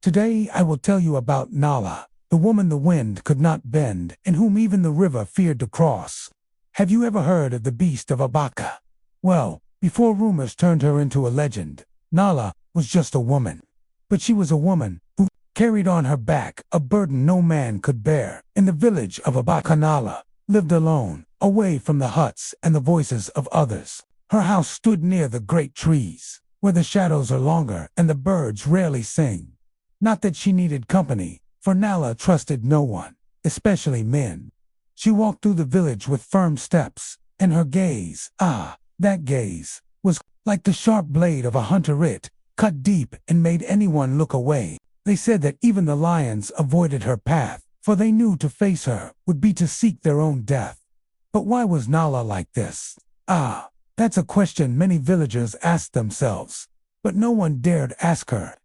Today I will tell you about Nala, the woman the wind could not bend and whom even the river feared to cross. Have you ever heard of the beast of Abaka? Well, before rumors turned her into a legend, Nala was just a woman. But she was a woman who carried on her back a burden no man could bear. In the village of Abaka, Nala lived alone, away from the huts and the voices of others. Her house stood near the great trees, where the shadows are longer and the birds rarely sing. Not that she needed company, for Nala trusted no one, especially men. She walked through the village with firm steps, and her gaze, that gaze, was like the sharp blade of a hunter. It cut deep and made anyone look away. They said that even the lions avoided her path, for they knew to face her would be to seek their own death. But why was Nala like this? That's a question many villagers asked themselves, but no one dared ask her.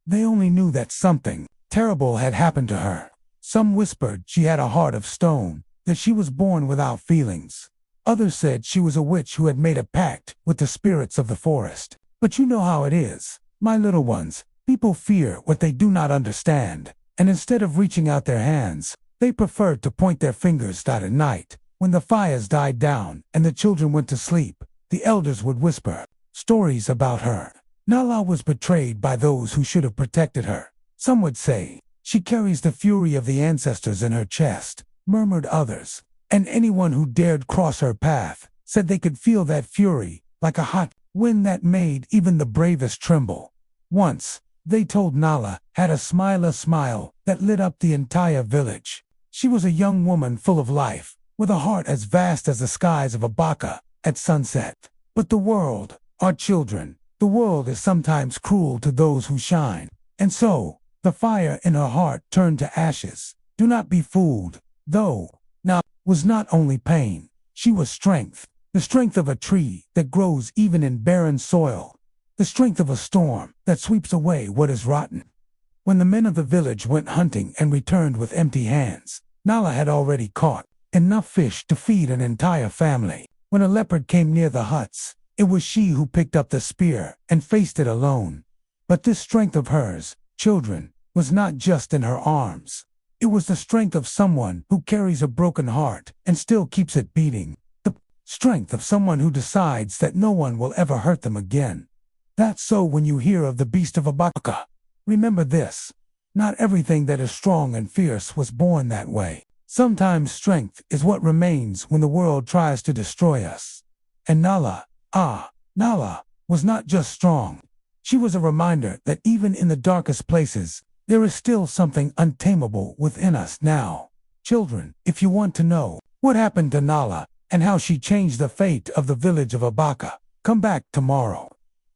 They only knew that something terrible had happened to her. Some whispered she had a heart of stone, that she was born without feelings. Others said she was a witch who had made a pact with the spirits of the forest. But you know how it is, my little ones. People fear what they do not understand, and instead of reaching out their hands, they preferred to point their fingers. At night, when the fires died down and the children went to sleep, the elders would whisper stories about her. Nala was betrayed by those who should have protected her. Some would say, she carries the fury of the ancestors in her chest, murmured others, and anyone who dared cross her path said they could feel that fury like a hot wind that made even the bravest tremble. Once, they told Nala had a smile that lit up the entire village. She was a young woman full of life, with a heart as vast as the skies of Abaka at sunset. But the world, our children, the world is sometimes cruel to those who shine. And so, the fire in her heart turned to ashes. Do not be fooled, though. Nala was not only pain, she was strength. The strength of a tree that grows even in barren soil. The strength of a storm that sweeps away what is rotten. When the men of the village went hunting and returned with empty hands, Nala had already caught enough fish to feed an entire family. When a leopard came near the huts, it was she who picked up the spear and faced it alone. But this strength of hers, children, was not just in her arms. It was the strength of someone who carries a broken heart and still keeps it beating. The strength of someone who decides that no one will ever hurt them again. That's so when you hear of the beast of Abaka. Remember this. Not everything that is strong and fierce was born that way. Sometimes strength is what remains when the world tries to destroy us. And Nala was not just strong. She was a reminder that even in the darkest places, there is still something untamable within us now. Children, if you want to know what happened to Nala and how she changed the fate of the village of Abaka, come back tomorrow.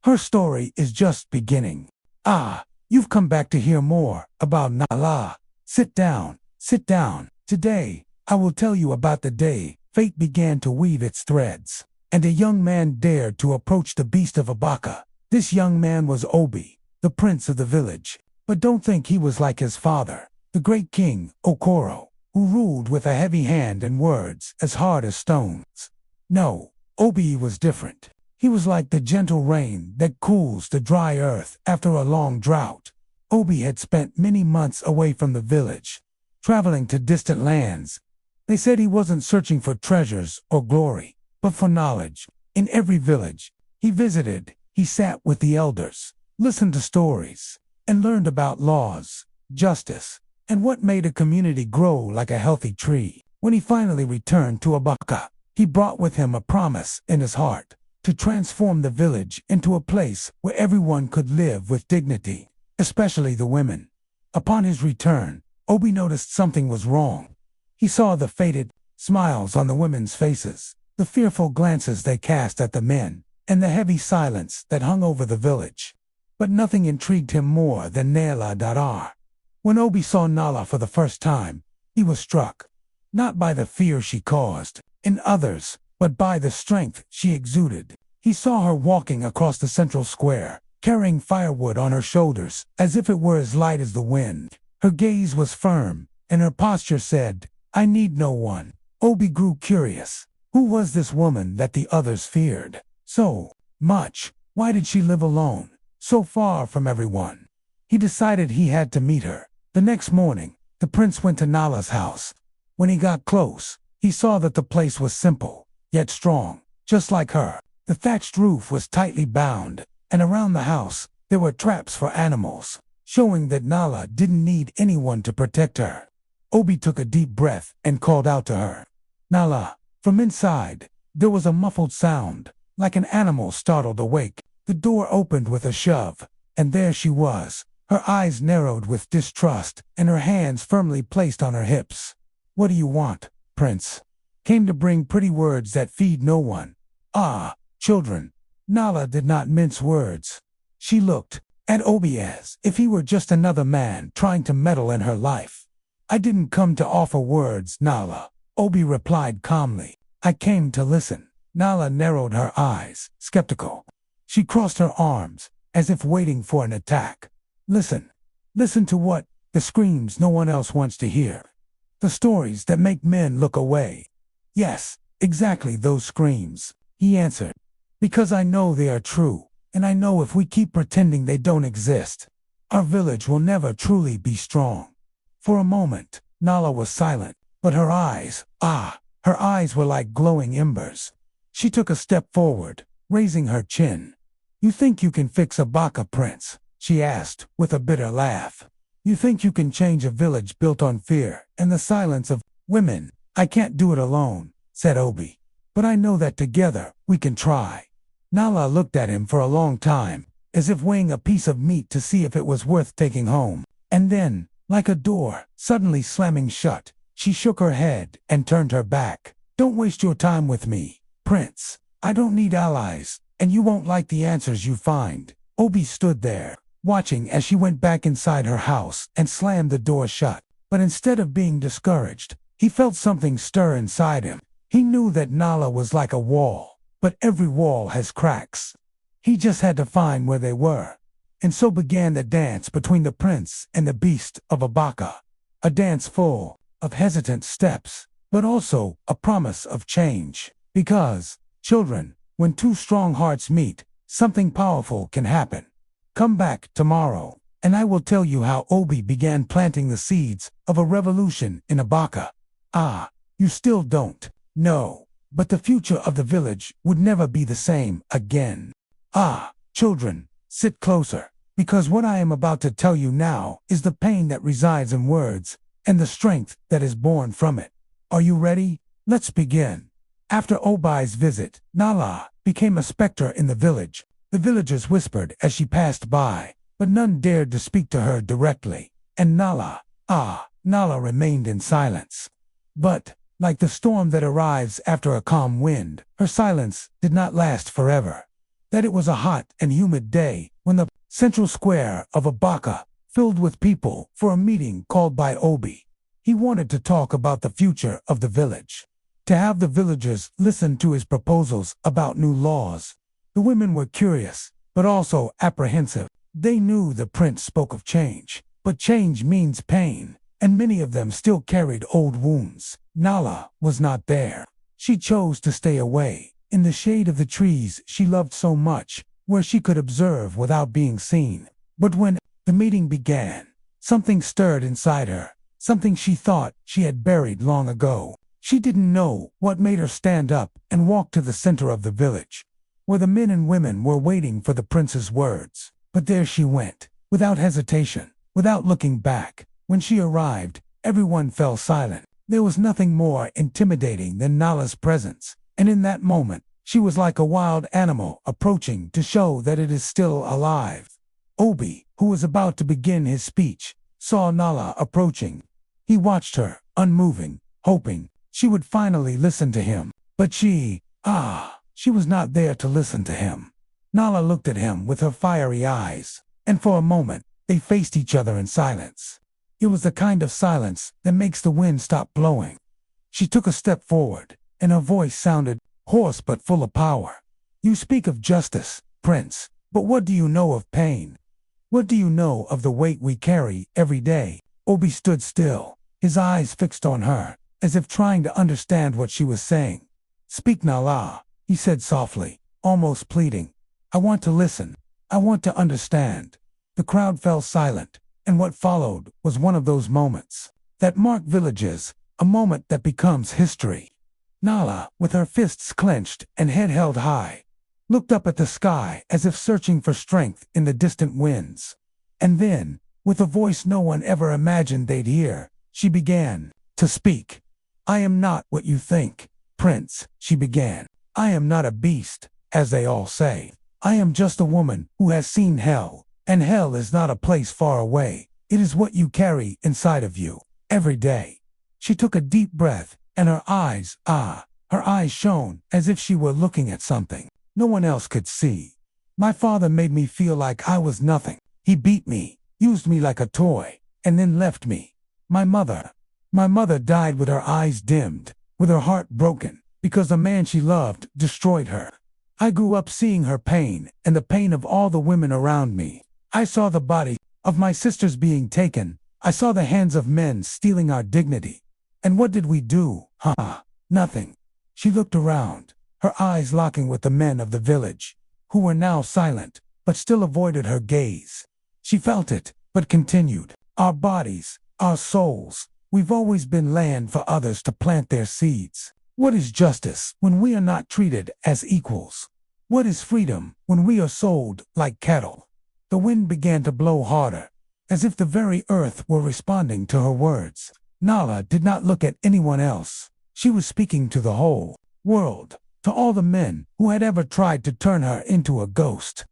Her story is just beginning. You've come back to hear more about Nala. Sit down. Today, I will tell you about the day fate began to weave its threads, and a young man dared to approach the beast of Abaka. This young man was Obi, the prince of the village. But don't think he was like his father, the great king, Okoro, who ruled with a heavy hand and words as hard as stones. No, Obi was different. He was like the gentle rain that cools the dry earth after a long drought. Obi had spent many months away from the village, traveling to distant lands. They said he wasn't searching for treasures or glory, but for knowledge. In every village he visited, he sat with the elders, listened to stories, and learned about laws, justice, and what made a community grow like a healthy tree. When he finally returned to Abaka, he brought with him a promise in his heart to transform the village into a place where everyone could live with dignity, especially the women. Upon his return, Obi noticed something was wrong. He saw the faded smiles on the women's faces, the fearful glances they cast at the men, and the heavy silence that hung over the village. But nothing intrigued him more than Nala. When Obi saw Nala for the first time, he was struck, not by the fear she caused in others, but by the strength she exuded. He saw her walking across the central square, carrying firewood on her shoulders, as if it were as light as the wind. Her gaze was firm, and her posture said, "I need no one." Obi grew curious. Who was this woman that the others feared so much? Why did she live alone, so far from everyone? He decided he had to meet her. The next morning, the prince went to Nala's house. When he got close, he saw that the place was simple, yet strong, just like her. The thatched roof was tightly bound, and around the house, there were traps for animals, showing that Nala didn't need anyone to protect her. Obi took a deep breath and called out to her. Nala. From inside, there was a muffled sound, like an animal startled awake. The door opened with a shove, and there she was, her eyes narrowed with distrust and her hands firmly placed on her hips. What do you want, Prince? Came to bring pretty words that feed no one. Ah, children. Nala did not mince words. She looked at Obi as if he were just another man trying to meddle in her life. I didn't come to offer words, Nala, Obi replied calmly. I came to listen. Nala narrowed her eyes, skeptical. She crossed her arms, as if waiting for an attack. Listen. Listen to what? The screams no one else wants to hear. The stories that make men look away. Yes, exactly those screams, he answered. Because I know they are true, and I know if we keep pretending they don't exist, our village will never truly be strong. For a moment, Nala was silent, but her eyes were like glowing embers. She took a step forward, raising her chin. You think you can fix Abaka, Prince? She asked, with a bitter laugh. You think you can change a village built on fear and the silence of women? I can't do it alone, said Obi. But I know that together we can try. Nala looked at him for a long time, as if weighing a piece of meat to see if it was worth taking home. And then, like a door suddenly slamming shut, she shook her head and turned her back. Don't waste your time with me, Prince. I don't need allies, and you won't like the answers you find. Obi stood there, watching as she went back inside her house and slammed the door shut. But instead of being discouraged, he felt something stir inside him. He knew that Nala was like a wall, but every wall has cracks. He just had to find where they were. And so began the dance between the prince and the beast of Abaka. A dance full of hesitant steps, but also a promise of change. Because, children, when two strong hearts meet, something powerful can happen. Come back tomorrow, and I will tell you how Obi began planting the seeds of a revolution in Abaka. Ah, you still don't know, but the future of the village would never be the same again. Ah, children, sit closer, because what I am about to tell you now is the pain that resides in words and the strength that is born from it. Are you ready? Let's begin. After Obi's visit, Nala became a specter in the village. The villagers whispered as she passed by, but none dared to speak to her directly. And Nala remained in silence. But, like the storm that arrives after a calm wind, her silence did not last forever. That it was a hot and humid day when the central square of Abaka filled with people for a meeting called by Obi. He wanted to talk about the future of the village, to have the villagers listen to his proposals about new laws. The women were curious, but also apprehensive. They knew the prince spoke of change, but change means pain, and many of them still carried old wounds. Nala was not there. She chose to stay away, in the shade of the trees she loved so much, where she could observe without being seen. But when the meeting began, something stirred inside her, something she thought she had buried long ago. She didn't know what made her stand up and walk to the center of the village, where the men and women were waiting for the prince's words. But there she went, without hesitation, without looking back. When she arrived, everyone fell silent. There was nothing more intimidating than Nala's presence, and in that moment, she was like a wild animal approaching to show that it is still alive. Obi, who was about to begin his speech, saw Nala approaching. He watched her, unmoving, hoping she would finally listen to him. But she was not there to listen to him. Nala looked at him with her fiery eyes, and for a moment, they faced each other in silence. It was the kind of silence that makes the wind stop blowing. She took a step forward, and her voice sounded hoarse but full of power. You speak of justice, Prince, but what do you know of pain? What do you know of the weight we carry every day? Obi stood still, his eyes fixed on her, as if trying to understand what she was saying. Speak, Nala, he said softly, almost pleading. I want to listen. I want to understand. The crowd fell silent, and what followed was one of those moments that mark villages, a moment that becomes history. Nala, with her fists clenched and head held high, looked up at the sky as if searching for strength in the distant winds. And then, with a voice no one ever imagined they'd hear, she began to speak. "I am not what you think, Prince," she began. "I am not a beast, as they all say. I am just a woman who has seen hell, and hell is not a place far away. It is what you carry inside of you, every day." She took a deep breath, and her eyes shone as if she were looking at something no one else could see. "My father made me feel like I was nothing. He beat me, used me like a toy, and then left me. My mother died with her eyes dimmed, with her heart broken, because the man she loved destroyed her. I grew up seeing her pain and the pain of all the women around me. I saw the body of my sisters being taken. I saw the hands of men stealing our dignity. And what did we do? Nothing." She looked around, her eyes locking with the men of the village, who were now silent, but still avoided her gaze. She felt it, but continued. "Our bodies, our souls, we've always been land for others to plant their seeds. What is justice when we are not treated as equals? What is freedom when we are sold like cattle?" The wind began to blow harder, as if the very earth were responding to her words. Nala did not look at anyone else. She was speaking to the whole world, to all the men who had ever tried to turn her into a ghost,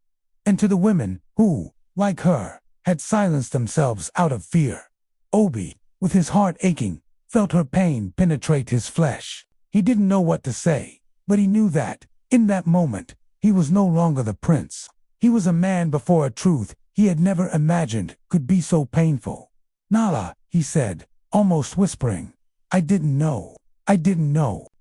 and to the women who, like her, had silenced themselves out of fear. Obi, with his heart aching, felt her pain penetrate his flesh. He didn't know what to say, but he knew that, in that moment, he was no longer the prince. He was a man before a truth he had never imagined could be so painful. "Nala," he said, almost whispering, I didn't know.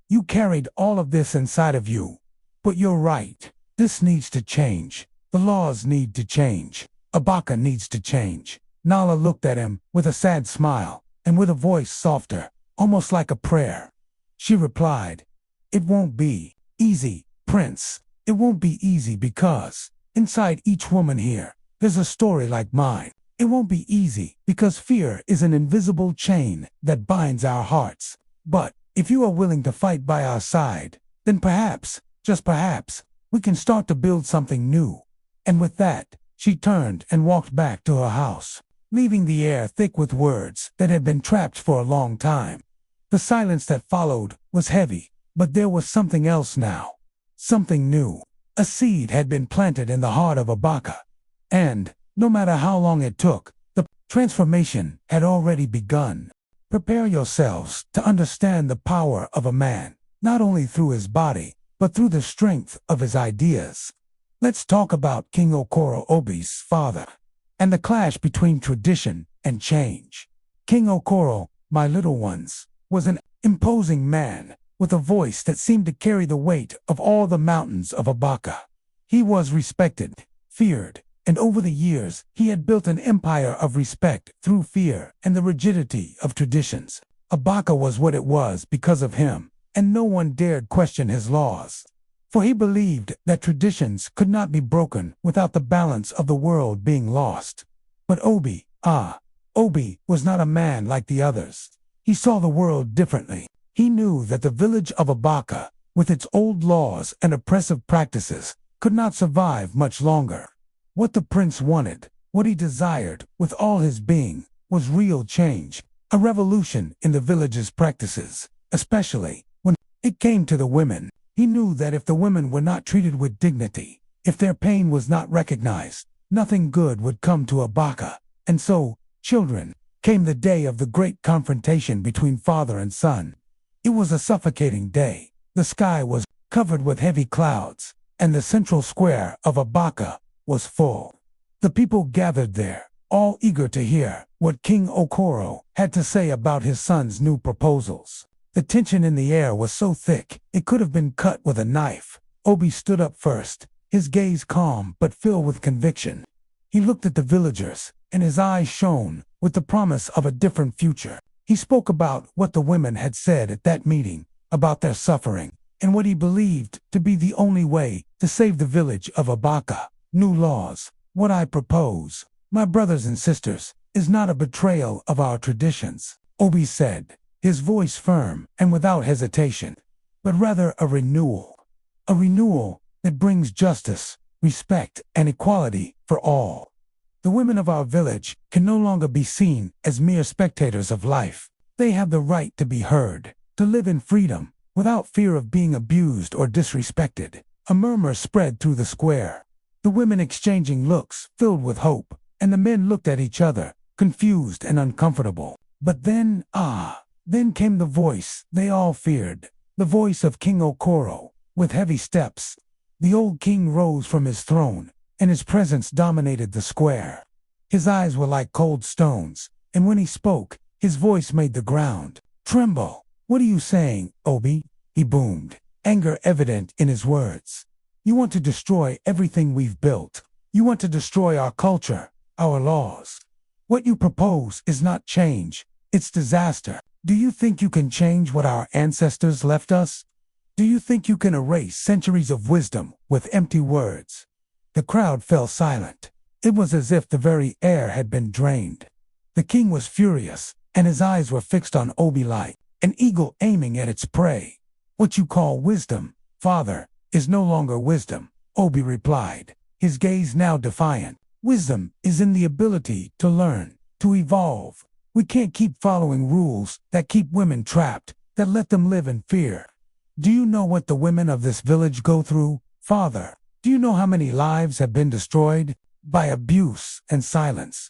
You carried all of this inside of you. But you're right. This needs to change. The laws need to change. Abaka needs to change." Nala looked at him with a sad smile, and with a voice softer, almost like a prayer. She replied, "It won't be easy, Prince. It won't be easy because, inside each woman here, there's a story like mine. It won't be easy because fear is an invisible chain that binds our hearts. But if you are willing to fight by our side, then perhaps, just perhaps, we can start to build something new." And with that, she turned and walked back to her house, leaving the air thick with words that had been trapped for a long time. The silence that followed was heavy, but there was something else now. Something new. A seed had been planted in the heart of Abaka. And, no matter how long it took, the transformation had already begun. Prepare yourselves to understand the power of a man, not only through his body, but through the strength of his ideas. Let's talk about King Okoro Obi's father, and the clash between tradition and change. King Okoro, my little ones, was an imposing man, with a voice that seemed to carry the weight of all the mountains of Abaka. He was respected, feared, and over the years he had built an empire of respect through fear and the rigidity of traditions. Abaka was what it was because of him, and no one dared question his laws. For he believed that traditions could not be broken without the balance of the world being lost. But Obi was not a man like the others. He saw the world differently. He knew that the village of Abaka, with its old laws and oppressive practices, could not survive much longer. What the prince wanted, what he desired with all his being, was real change, a revolution in the village's practices, especially when it came to the women. He knew that if the women were not treated with dignity, if their pain was not recognized, nothing good would come to Abaka. And so, children, came the day of the great confrontation between father and son. It was a suffocating day. The sky was covered with heavy clouds, and the central square of Abaka was full. The people gathered there, all eager to hear what King Okoro had to say about his son's new proposals. The tension in the air was so thick, it could have been cut with a knife. Obi stood up first, his gaze calm but filled with conviction. He looked at the villagers, and his eyes shone with the promise of a different future. He spoke about what the women had said at that meeting, about their suffering, and what he believed to be the only way to save the village of Abaka. New laws. What I propose My brothers and sisters, is not a betrayal of our traditions, Obi said, his voice firm and without hesitation, but rather a renewal that brings justice, respect, and equality for all. The women of our village can no longer be seen as mere spectators of life. They have the right to be heard, to live in freedom, without fear of being abused or disrespected. A murmur spread through the square, the women exchanging looks filled with hope, and the men looked at each other, confused and uncomfortable. But then came the voice they all feared, the voice of King Okoro. With heavy steps, the old king rose from his throne, and his presence dominated the square. His eyes were like cold stones, and when he spoke, his voice made the ground tremble. What are you saying, Obi? He boomed, anger evident in his words. You want to destroy everything we've built. You want to destroy our culture, our laws. What you propose is not change, it's disaster. Do you think you can change what our ancestors left us? Do you think you can erase centuries of wisdom with empty words? The crowd fell silent. It was as if the very air had been drained. The king was furious, and his eyes were fixed on Obi like an eagle aiming at its prey. What you call wisdom, father, is no longer wisdom, Obi replied, his gaze now defiant. Wisdom is in the ability to learn, to evolve. We can't keep following rules that keep women trapped, that let them live in fear. Do you know what the women of this village go through, father? Do you know how many lives have been destroyed by abuse and silence?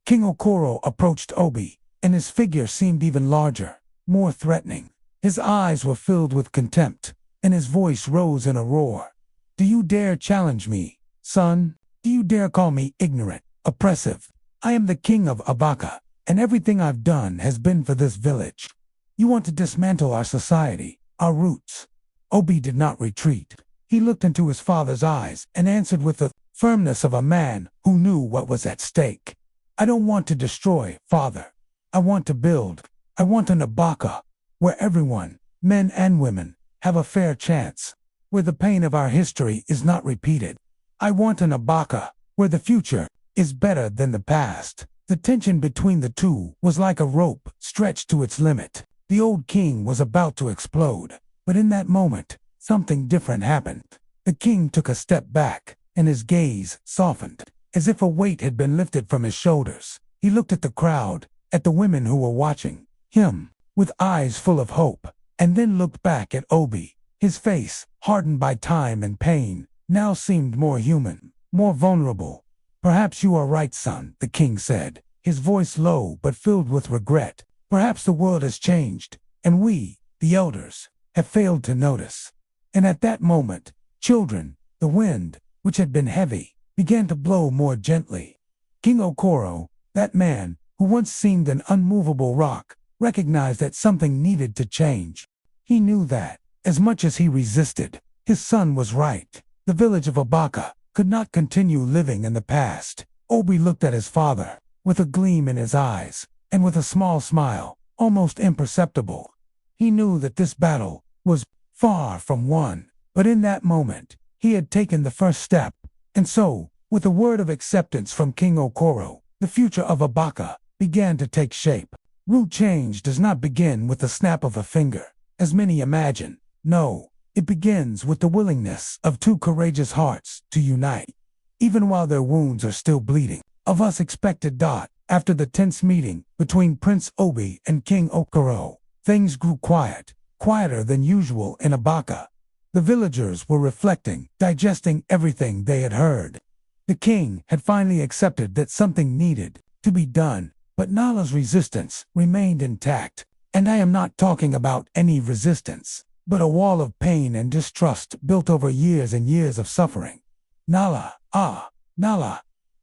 King Okoro approached Obi, and his figure seemed even larger, more threatening. His eyes were filled with contempt, and his voice rose in a roar. Do you dare challenge me, son? Do you dare call me ignorant, oppressive? I am the king of Abaka, and everything I've done has been for this village. You want to dismantle our society, our roots. Obi did not retreat. He looked into his father's eyes and answered with the firmness of a man who knew what was at stake. I don't want to destroy, father. I want to build. I want an Abaka, where everyone, men and women, have a fair chance, where the pain of our history is not repeated. I want an Abaka, where the future is better than the past. The tension between the two was like a rope stretched to its limit. The old king was about to explode, but in that moment, something different happened. The king took a step back, and his gaze softened, as if a weight had been lifted from his shoulders. He looked at the crowd, at the women who were watching him, with eyes full of hope, and then looked back at Obi. His face, hardened by time and pain, now seemed more human, more vulnerable. Perhaps you are right, son, the king said, his voice low but filled with regret. Perhaps the world has changed, and we, the elders, have failed to notice. And at that moment, children, the wind, which had been heavy, began to blow more gently. King Okoro, that man, who once seemed an unmovable rock, recognized that something needed to change. He knew that, as much as he resisted, his son was right. The village of Abaka could not continue living in the past. Obi looked at his father, with a gleam in his eyes, and with a small smile, almost imperceptible. He knew that this battle was far from won, but in that moment, he had taken the first step. And so, with a word of acceptance from King Okoro, the future of Abaka began to take shape. Root change does not begin with the snap of a finger, as many imagine. No, it begins with the willingness of two courageous hearts to unite. Even while their wounds are still bleeding, of us expected. After the tense meeting between Prince Obi and King Okoro, things grew quiet, quieter than usual in Abaka. The villagers were reflecting, digesting everything they had heard. The king had finally accepted that something needed to be done, but Nala's resistance remained intact. And I am not talking about any resistance, but a wall of pain and distrust built over years and years of suffering. Nala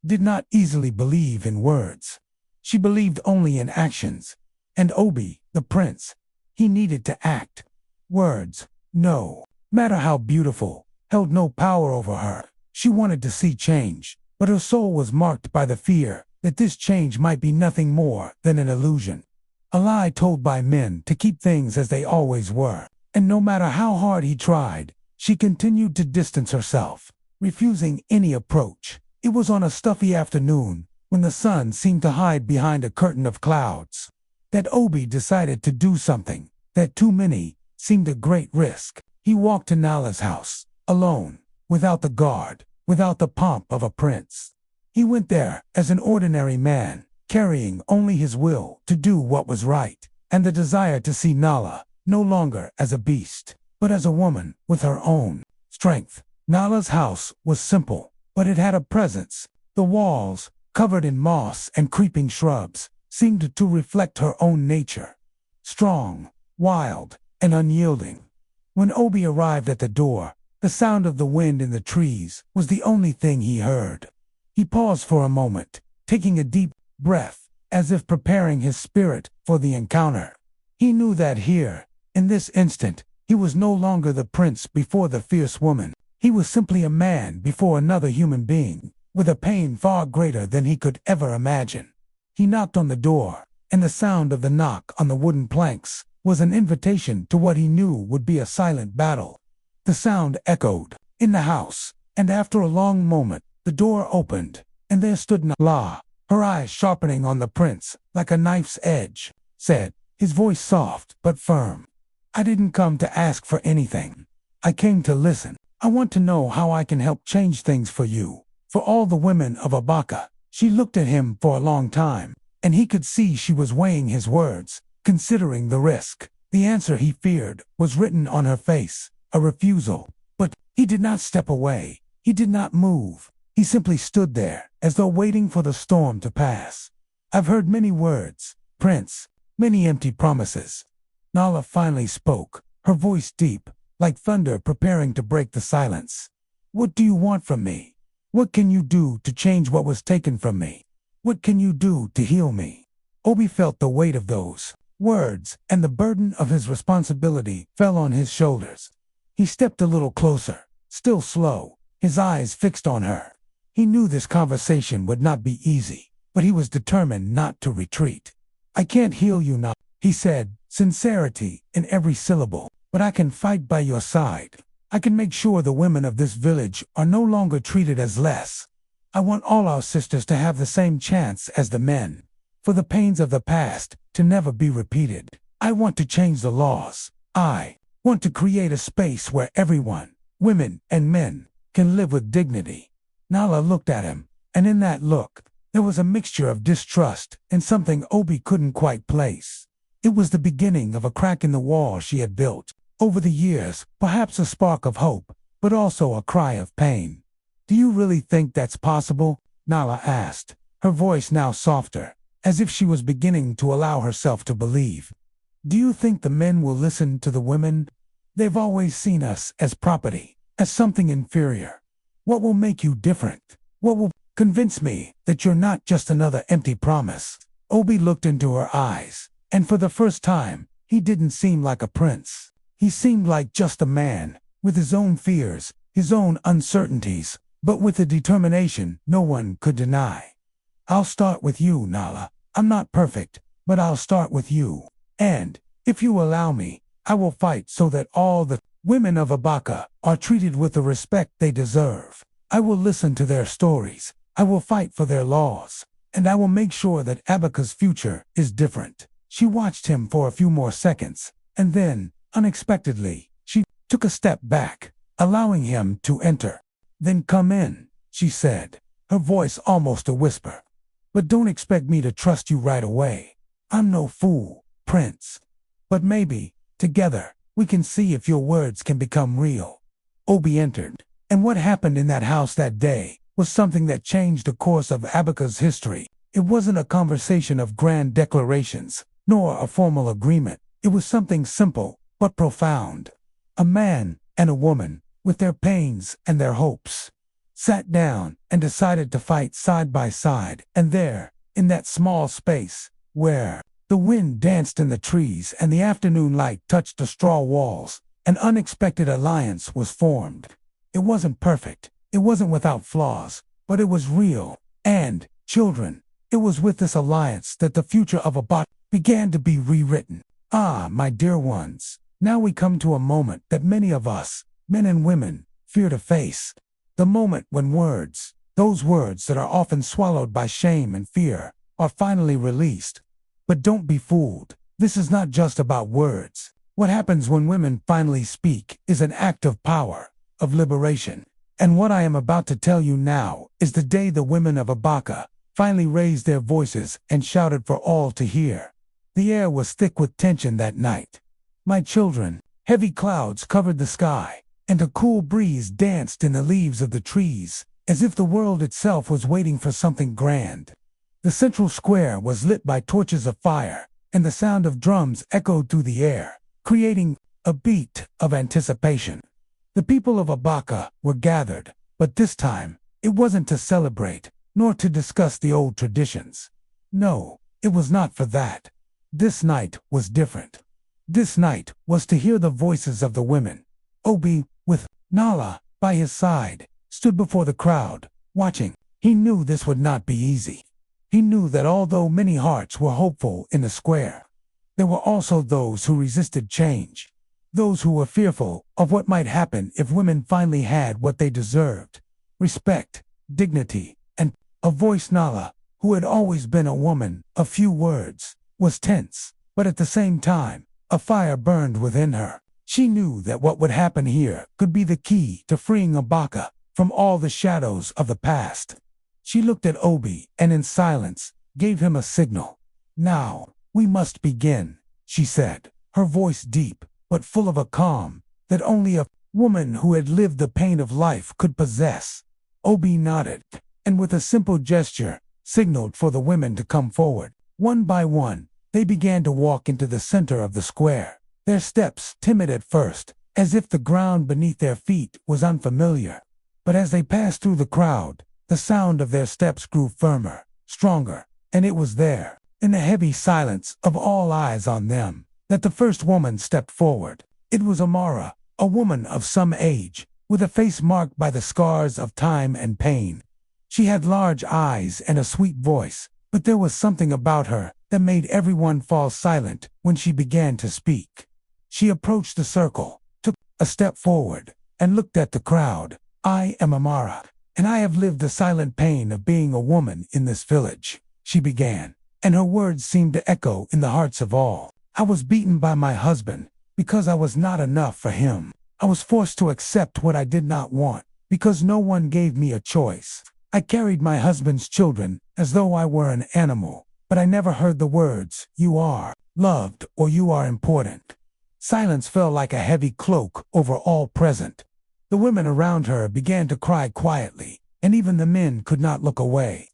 did not easily believe in words. She believed only in actions. And Obi, the prince, he needed to act. Words, no matter how beautiful, held no power over her. She wanted to see change, but her soul was marked by the fear that this change might be nothing more than an illusion. A lie told by men to keep things as they always were. And no matter how hard he tried, she continued to distance herself, refusing any approach. It was on a stuffy afternoon, when the sun seemed to hide behind a curtain of clouds, that Obi decided to do something that too many seemed a great risk. He walked to Nala's house, alone, without the guard, without the pomp of a prince. He went there as an ordinary man, carrying only his will to do what was right, and the desire to see Nala no longer as a beast, but as a woman with her own strength. Nala's house was simple, but it had a presence. The walls, covered in moss and creeping shrubs, seemed to reflect her own nature. Strong, wild, and unyielding. When Obi arrived at the door, the sound of the wind in the trees was the only thing he heard. He paused for a moment, taking a deep breath, as if preparing his spirit for the encounter. He knew that here, in this instant, he was no longer the prince before the fierce woman. He was simply a man before another human being, with a pain far greater than he could ever imagine. He knocked on the door, and the sound of the knock on the wooden planks was an invitation to what he knew would be a silent battle. The sound echoed in the house, and after a long moment, the door opened, and there stood Nala, her eyes sharpening on the prince like a knife's edge, said, his voice soft but firm. "I didn't come to ask for anything. I came to listen. I want to know how I can help change things for you, for all the women of Abaka." She looked at him for a long time, and he could see she was weighing his words, considering the risk. The answer he feared was written on her face, a refusal. But he did not step away. He did not move. He simply stood there, as though waiting for the storm to pass. "I've heard many words, Prince, many empty promises." Nala finally spoke, her voice deep, like thunder preparing to break the silence. "What do you want from me? What can you do to change what was taken from me? What can you do to heal me?" Obi felt the weight of those words, and the burden of his responsibility fell on his shoulders. He stepped a little closer, still slow, his eyes fixed on her. He knew this conversation would not be easy, but he was determined not to retreat. "I can't heal you now," he said, sincerity in every syllable, "but I can fight by your side. I can make sure the women of this village are no longer treated as less. I want all our sisters to have the same chance as the men, for the pains of the past to never be repeated. I want to change the laws. I want to create a space where everyone, women and men, can live with dignity." Nala looked at him, and in that look, there was a mixture of distrust and something Obi couldn't quite place. It was the beginning of a crack in the wall she had built over the years, perhaps a spark of hope, but also a cry of pain. "Do you really think that's possible?" Nala asked, her voice now softer, as if she was beginning to allow herself to believe. "Do you think the men will listen to the women? They've always seen us as property, as something inferior. What will make you different? What will convince me that you're not just another empty promise?" Obi looked into her eyes, and for the first time, he didn't seem like a prince. He seemed like just a man, with his own fears, his own uncertainties, but with a determination no one could deny. "I'll start with you, Nala. I'm not perfect, but I'll start with you. And, if you allow me, I will fight so that all the women of Abaka are treated with the respect they deserve. I will listen to their stories. I will fight for their laws. And I will make sure that Abaka's future is different." She watched him for a few more seconds, and then, unexpectedly, she took a step back, allowing him to enter. "Then come in," she said, her voice almost a whisper. "But don't expect me to trust you right away. I'm no fool, Prince. But maybe, together, we can see if your words can become real." Obi entered, and what happened in that house that day was something that changed the course of Abaka's history. It wasn't a conversation of grand declarations, nor a formal agreement. It was something simple, but profound. A man and a woman, with their pains and their hopes, sat down and decided to fight side by side, and there, in that small space, where the wind danced in the trees and the afternoon light touched the straw walls, an unexpected alliance was formed. It wasn't perfect, it wasn't without flaws, but it was real, and, children, it was with this alliance that the future of Abaka began to be rewritten. Ah, my dear ones, now we come to a moment that many of us, men and women, fear to face. The moment when words, Those words that are often swallowed by shame and fear are finally released. But don't be fooled. This is not just about words. What happens when women finally speak is an act of power, of liberation. And what I am about to tell you now is the day the women of Abaka finally raised their voices and shouted for all to hear. The air was thick with tension that night. My children, heavy clouds covered the sky, and a cool breeze danced in the leaves of the trees, as if the world itself was waiting for something grand. The central square was lit by torches of fire, and the sound of drums echoed through the air, creating a beat of anticipation. The people of Abaka were gathered, but this time, it wasn't to celebrate, nor to discuss the old traditions. No, it was not for that. This night was different. This night was to hear the voices of the women. Obi, with Nala by his side, stood before the crowd, watching. He knew this would not be easy. He knew that although many hearts were hopeful in the square, there were also those who resisted change, those who were fearful of what might happen if women finally had what they deserved: respect, dignity, and a voice. Nala, who had always been a woman of few words, was tense, but at the same time, a fire burned within her. She knew that what would happen here could be the key to freeing Abaka from all the shadows of the past. She looked at Obi and in silence gave him a signal. "Now, we must begin," she said, her voice deep but full of a calm that only a woman who had lived the pain of life could possess. Obi nodded, and with a simple gesture, signaled for the women to come forward. One by one, they began to walk into the center of the square, their steps timid at first, as if the ground beneath their feet was unfamiliar. But as they passed through the crowd, the sound of their steps grew firmer, stronger, and it was there, in the heavy silence of all eyes on them, that the first woman stepped forward. It was Amara, a woman of some age, with a face marked by the scars of time and pain. She had large eyes and a sweet voice, but there was something about her that made everyone fall silent when she began to speak. She approached the circle, took a step forward, and looked at the crowd. "I am Amara, and I have lived the silent pain of being a woman in this village," she began, and her words seemed to echo in the hearts of all. "I was beaten by my husband because I was not enough for him. I was forced to accept what I did not want because no one gave me a choice. I carried my husband's children as though I were an animal, but I never heard the words, 'You are loved' or 'You are important.'" Silence fell like a heavy cloak over all present. The women around her began to cry quietly, and even the men could not look away.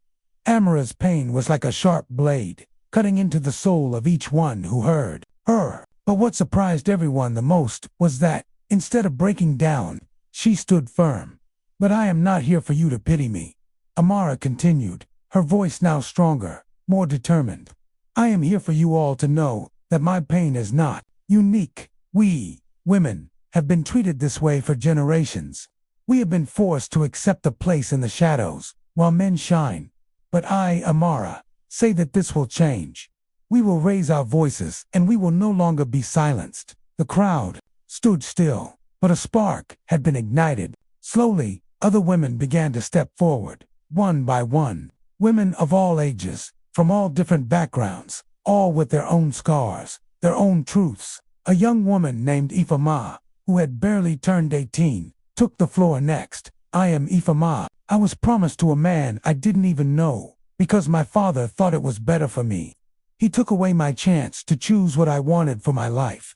Amara's pain was like a sharp blade, cutting into the soul of each one who heard her. But what surprised everyone the most was that, instead of breaking down, she stood firm. "But I am not here for you to pity me," Amara continued, her voice now stronger, more determined. "I am here for you all to know that my pain is not unique. We, women, have been treated this way for generations. We have been forced to accept a place in the shadows, while men shine. But I, Amara, say that this will change. We will raise our voices, and we will no longer be silenced." The crowd stood still, but a spark had been ignited. Slowly, other women began to step forward, one by one. Women of all ages, from all different backgrounds, all with their own scars, their own truths. A young woman named Ifama, who had barely turned 18, took the floor next. "I am Ifama. I was promised to a man I didn't even know, because my father thought it was better for me. He took away my chance to choose what I wanted for my life.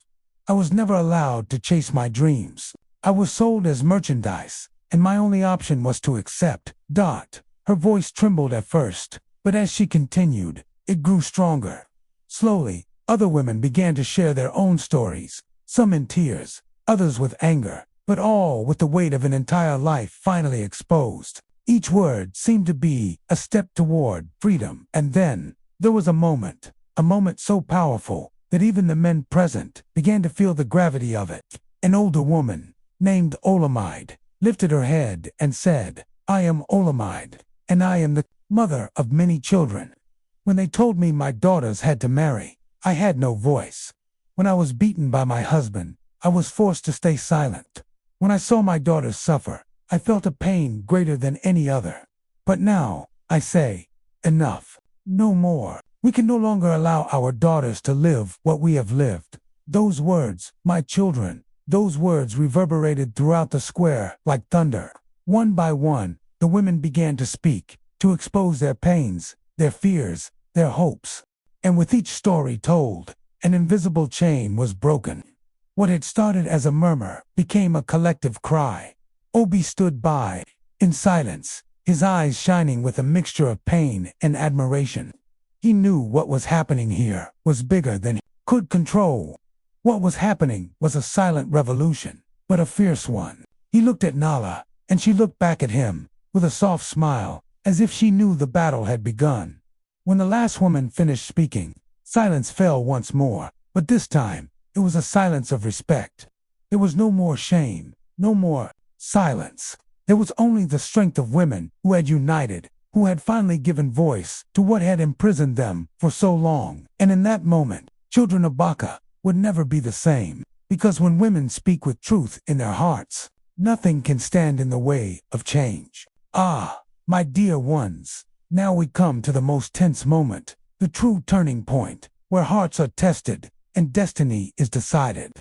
I was never allowed to chase my dreams. I was sold as merchandise, and my only option was to accept. Her voice trembled at first, but as she continued, it grew stronger. Slowly, other women began to share their own stories, some in tears, others with anger, but all with the weight of an entire life finally exposed. Each word seemed to be a step toward freedom. And then, there was a moment so powerful that even the men present began to feel the gravity of it. An older woman, named Olamide, lifted her head and said, "I am Olamide, and I am the mother of many children. When they told me my daughters had to marry, I had no voice. When I was beaten by my husband, I was forced to stay silent. When I saw my daughters suffer, I felt a pain greater than any other. But now, I say, enough. No more. We can no longer allow our daughters to live what we have lived. Those words, my children, those words reverberated throughout the square like thunder. One by one, the women began to speak, to expose their pains, their fears, their hopes. And with each story told, an invisible chain was broken. What had started as a murmur became a collective cry. Obi stood by, in silence, his eyes shining with a mixture of pain and admiration. He knew what was happening here was bigger than he could control. What was happening was a silent revolution, but a fierce one. He looked at Nala, and she looked back at him, with a soft smile, as if she knew the battle had begun. When the last woman finished speaking, silence fell once more, but this time, it was a silence of respect. There was no more shame, no more silence. There was only the strength of women who had united, who had finally given voice to what had imprisoned them for so long. And in that moment, children of Abaka would never be the same, because when women speak with truth in their hearts, nothing can stand in the way of change. Ah, my dear ones, now we come to the most tense moment, the true turning point, where hearts are tested and destiny is decided.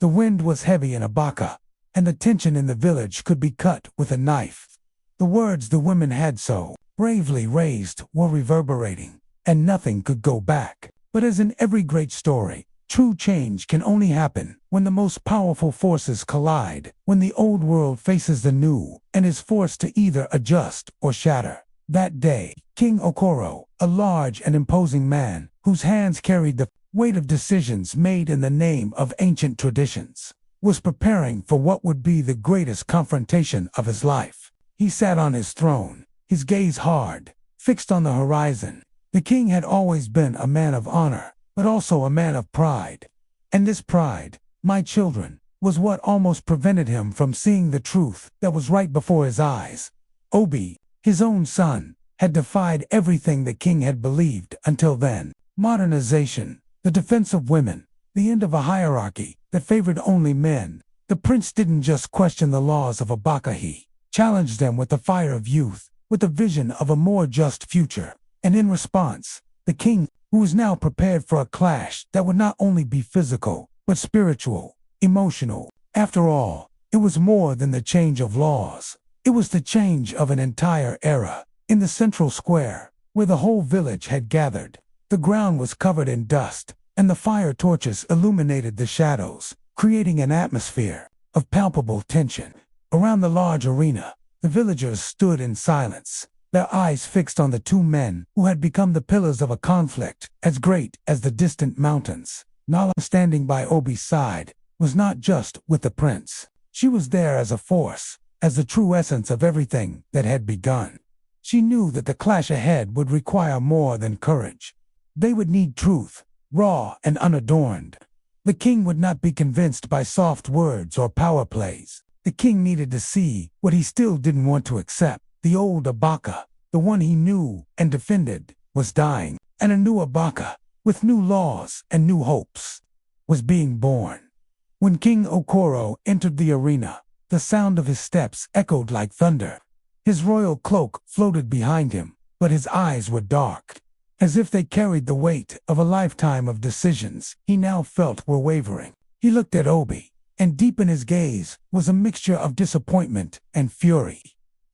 The wind was heavy in Abaka, and the tension in the village could be cut with a knife. The words the women had so bravely raised were reverberating, and nothing could go back. But as in every great story, true change can only happen when the most powerful forces collide, when the old world faces the new and is forced to either adjust or shatter. That day, King Okoro, a large and imposing man, whose hands carried the weight of decisions made in the name of ancient traditions, was preparing for what would be the greatest confrontation of his life. He sat on his throne, his gaze hard, fixed on the horizon. The king had always been a man of honor, but also a man of pride. And this pride, my children, was what almost prevented him from seeing the truth that was right before his eyes. Obi, his own son, had defied everything the king had believed until then. Modernization, the defense of women, the end of a hierarchy that favored only men. The prince didn't just question the laws of Abaka, he challenged them with the fire of youth, with the vision of a more just future. And in response, the king, who was now prepared for a clash that would not only be physical, but spiritual, emotional. After all, it was more than the change of laws. It was the change of an entire era. In the central square, where the whole village had gathered, the ground was covered in dust, and the fire torches illuminated the shadows, creating an atmosphere of palpable tension. Around the large arena, the villagers stood in silence, their eyes fixed on the two men who had become the pillars of a conflict as great as the distant mountains. Nala, standing by Obi's side, was not just with the prince. She was there as a force, as the true essence of everything that had begun. She knew that the clash ahead would require more than courage. They would need truth, raw and unadorned. The king would not be convinced by soft words or power plays. The king needed to see what he still didn't want to accept. The old Abaka, the one he knew and defended, was dying, and a new Abaka, with new laws and new hopes, was being born. When King Okoro entered the arena, the sound of his steps echoed like thunder. His royal cloak floated behind him, but his eyes were dark, as if they carried the weight of a lifetime of decisions he now felt were wavering. He looked at Obi, and deep in his gaze was a mixture of disappointment and fury.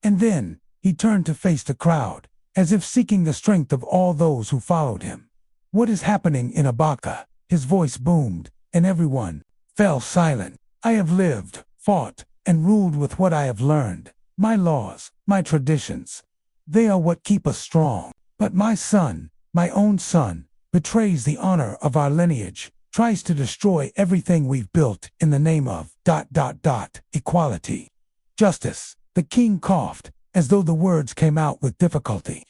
And then, he turned to face the crowd, as if seeking the strength of all those who followed him. "What is happening in Abaka?" His voice boomed, and everyone fell silent. "I have lived, fought, and ruled with what I have learned. My laws, my traditions, they are what keep us strong. But my son, my own son, betrays the honor of our lineage, tries to destroy everything we've built in the name of ... equality. Justice." The king coughed, as though the words came out with difficulty.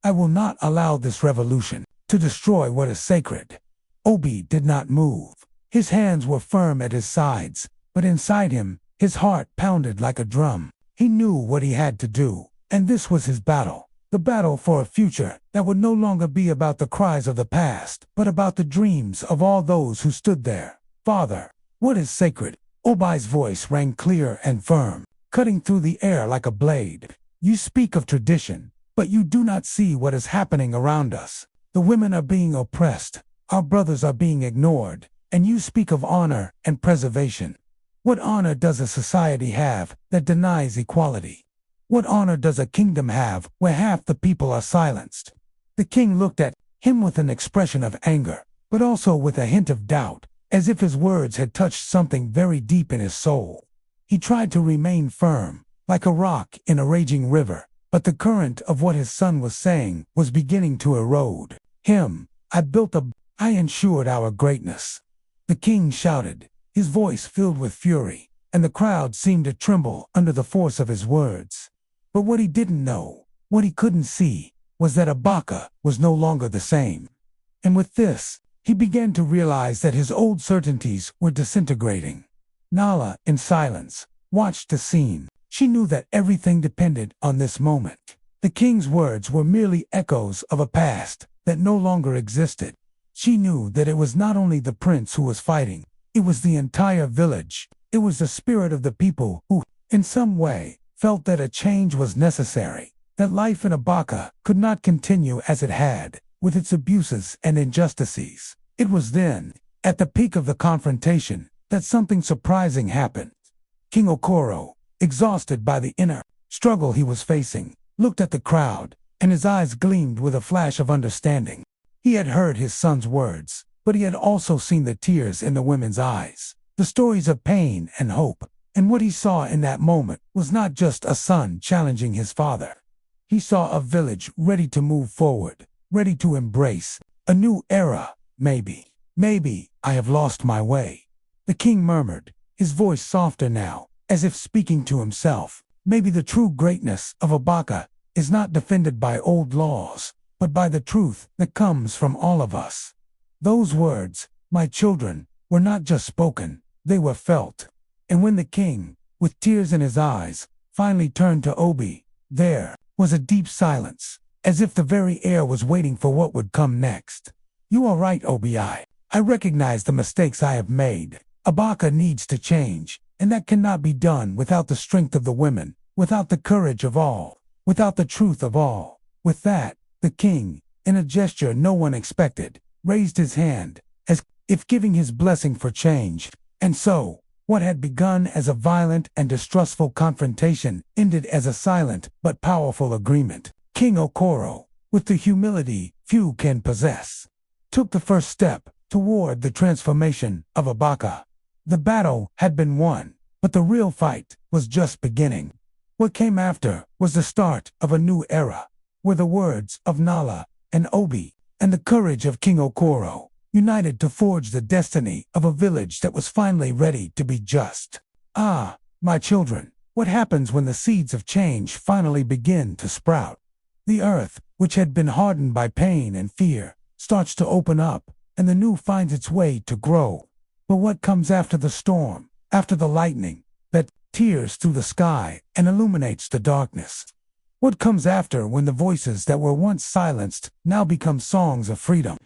"I will not allow this revolution to destroy what is sacred." Obi did not move. His hands were firm at his sides, but inside him, his heart pounded like a drum. He knew what he had to do, and this was his battle. The battle for a future that would no longer be about the cries of the past, but about the dreams of all those who stood there. "Father, what is sacred?" Obi's voice rang clear and firm, cutting through the air like a blade. "You speak of tradition, But you do not see what is happening around us. The women are being oppressed, our brothers are being ignored, and you speak of honor and preservation. What honor does a society have that denies equality? What honor does a kingdom have where half the people are silenced? The king looked at him with an expression of anger, but also with a hint of doubt, as if his words had touched something very deep in his soul. He tried to remain firm, like a rock in a raging river, but the current of what his son was saying was beginning to erode. I ensured our greatness. The king shouted, his voice filled with fury, and the crowd seemed to tremble under the force of his words. But what he didn't know, what he couldn't see, was that Abaka was no longer the same. And with this, he began to realize that his old certainties were disintegrating. Nala, in silence, watched the scene. She knew that everything depended on this moment. The king's words were merely echoes of a past that no longer existed. She knew that it was not only the prince who was fighting, it was the entire village. It was the spirit of the people who, in some way, felt that a change was necessary, that life in Abaka could not continue as it had, with its abuses and injustices. It was then, at the peak of the confrontation, that something surprising happened. King Okoro, exhausted by the inner struggle he was facing, looked at the crowd, and his eyes gleamed with a flash of understanding. He had heard his son's words, but he had also seen the tears in the women's eyes, the stories of pain and hope, and what he saw in that moment was not just a son challenging his father. He saw a village ready to move forward, ready to embrace a new era. Maybe I have lost my way. The king murmured, his voice softer now, as if speaking to himself. Maybe the true greatness of Abaka is not defended by old laws, but by the truth that comes from all of us. Those words, my children, were not just spoken, they were felt. And when the king, with tears in his eyes, finally turned to Obi, there was a deep silence, as if the very air was waiting for what would come next. You are right, Obi. I recognize the mistakes I have made. Abaka needs to change, and that cannot be done without the strength of the women, without the courage of all, without the truth of all. With that, the king, in a gesture no one expected, raised his hand, as if giving his blessing for change. And so, what had begun as a violent and distrustful confrontation ended as a silent but powerful agreement. King Okoro, with the humility few can possess, took the first step toward the transformation of Abaka. The battle had been won, but the real fight was just beginning. What came after was the start of a new era, where the words of Nala and Obi and the courage of King Okoro united to forge the destiny of a village that was finally ready to be just. Ah, my children, what happens when the seeds of change finally begin to sprout? The earth, which had been hardened by pain and fear, starts to open up, and the new finds its way to grow. But what comes after the storm, after the lightning that tears through the sky and illuminates the darkness? What comes after when the voices that were once silenced now become songs of freedom?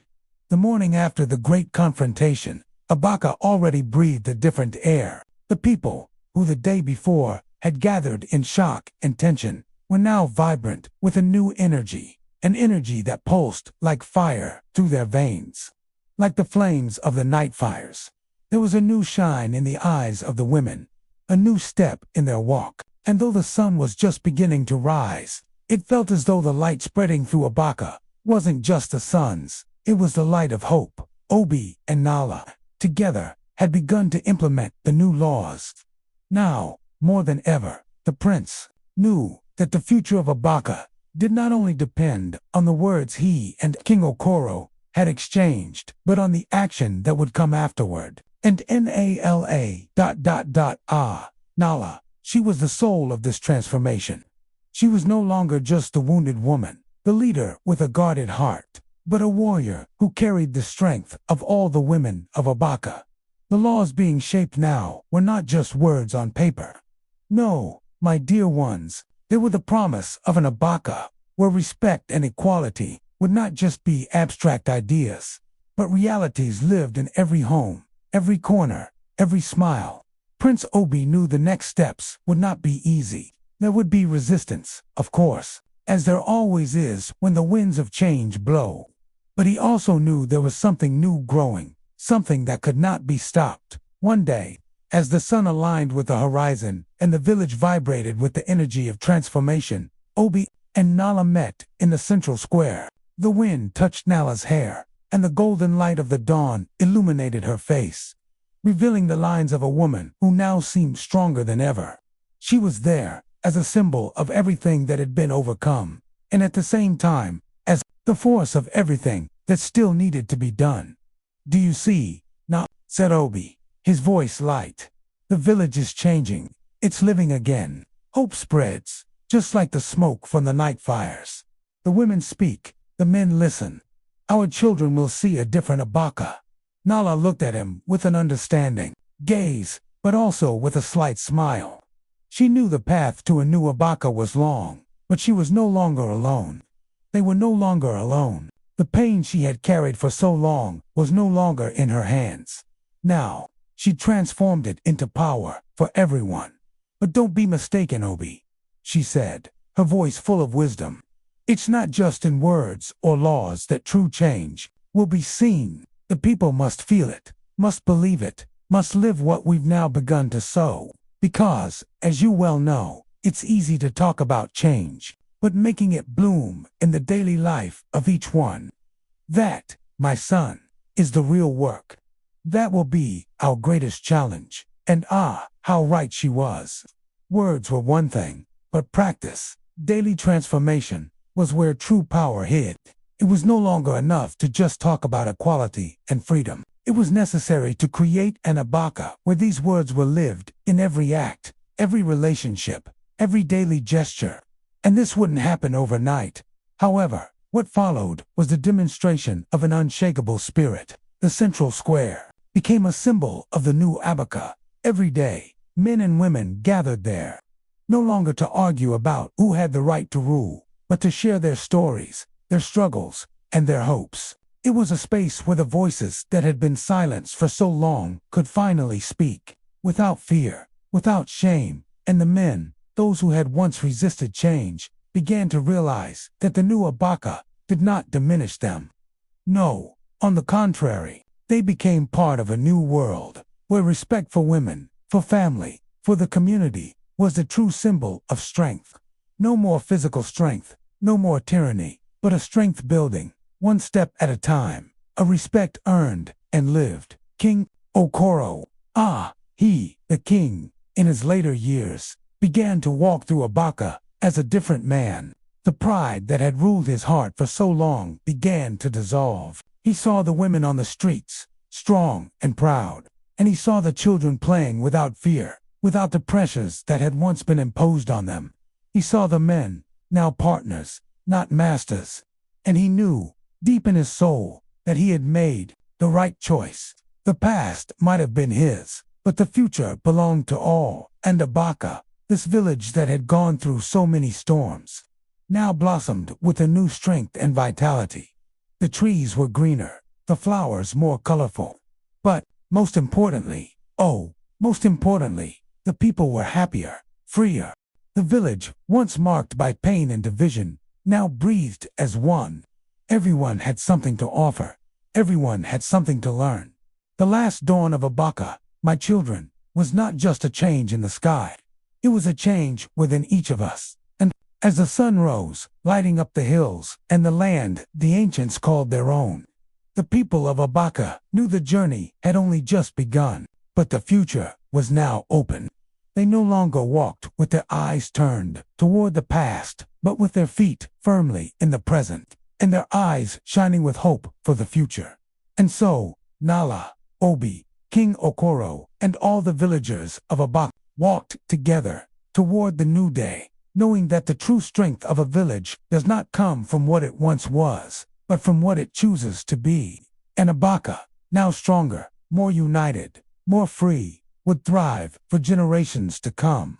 The morning after the great confrontation, Abaka already breathed a different air. The people, who the day before had gathered in shock and tension, were now vibrant with a new energy, an energy that pulsed like fire through their veins. Like the flames of the night fires, there was a new shine in the eyes of the women, a new step in their walk, and though the sun was just beginning to rise, it felt as though the light spreading through Abaka wasn't just the sun's, it was the light of hope. Obi and Nala, together, had begun to implement the new laws. Now, more than ever, the prince knew that the future of Abaka did not only depend on the words he and King Okoro had exchanged, but on the action that would come afterward. And Nala, she was the soul of this transformation. She was no longer just the wounded woman, the leader with a guarded heart, but a warrior who carried the strength of all the women of Abaka. The laws being shaped now were not just words on paper. No, my dear ones, they were the promise of an Abaka where respect and equality would not just be abstract ideas, but realities lived in every home, every corner, every smile. Prince Obi knew the next steps would not be easy. There would be resistance, of course, as there always is when the winds of change blow. But he also knew there was something new growing, something that could not be stopped. One day, as the sun aligned with the horizon and the village vibrated with the energy of transformation, Obi and Nala met in the central square. The wind touched Nala's hair, and the golden light of the dawn illuminated her face, revealing the lines of a woman who now seemed stronger than ever. She was there as a symbol of everything that had been overcome, and at the same time, as the force of everything that still needed to be done. "Do you see, Na?" said Obi, his voice light. "The village is changing. It's living again. Hope spreads, just like the smoke from the night fires. The women speak, the men listen. Our children will see a different Abaka." Nala looked at him with an understanding gaze, but also with a slight smile. She knew the path to a new Abaka was long, but she was no longer alone. They were no longer alone. The pain she had carried for so long was no longer in her hands. Now, she transformed it into power for everyone. "But don't be mistaken, Obi," she said, her voice full of wisdom. "It's not just in words or laws that true change will be seen. The people must feel it, must believe it, must live what we've now begun to sow. Because, as you well know, it's easy to talk about change, but making it bloom in the daily life of each one. That, my son, is the real work. That will be our greatest challenge." And how right she was. Words were one thing, but practice, daily transformation, was where true power hid. It was no longer enough to just talk about equality and freedom. It was necessary to create an Abaka where these words were lived in every act, every relationship, every daily gesture. And this wouldn't happen overnight. However, what followed was the demonstration of an unshakable spirit. The central square became a symbol of the new Abaka. Every day, men and women gathered there, no longer to argue about who had the right to rule, but to share their stories, their struggles, and their hopes. It was a space where the voices that had been silenced for so long could finally speak, without fear, without shame, and the men, those who had once resisted change, began to realize that the new Abaka did not diminish them. No, on the contrary, they became part of a new world, where respect for women, for family, for the community, was the true symbol of strength. No more physical strength, no more tyranny, but a strength building, one step at a time, a respect earned and lived. King Okoro, the king, in his later years, began to walk through Abaka as a different man. The pride that had ruled his heart for so long began to dissolve. He saw the women on the streets, strong and proud, and he saw the children playing without fear, without the pressures that had once been imposed on them. He saw the men, now partners, not masters, and he knew, deep in his soul, that he had made the right choice. The past might have been his, but the future belonged to all, and Abaka, this village that had gone through so many storms, now blossomed with a new strength and vitality. The trees were greener, the flowers more colorful, but, most importantly, the people were happier, freer. The village, once marked by pain and division, now breathed as one. Everyone had something to offer. Everyone had something to learn. The last dawn of Abaka, my children, was not just a change in the sky. It was a change within each of us. And as the sun rose, lighting up the hills and the land the ancients called their own, the people of Abaka knew the journey had only just begun, but the future was now open. They no longer walked with their eyes turned toward the past, but with their feet firmly in the present, and their eyes shining with hope for the future. And so, Nala, Obi, King Okoro, and all the villagers of Abaka walked together toward the new day, knowing that the true strength of a village does not come from what it once was, but from what it chooses to be. And Abaka, now stronger, more united, more free, would thrive for generations to come.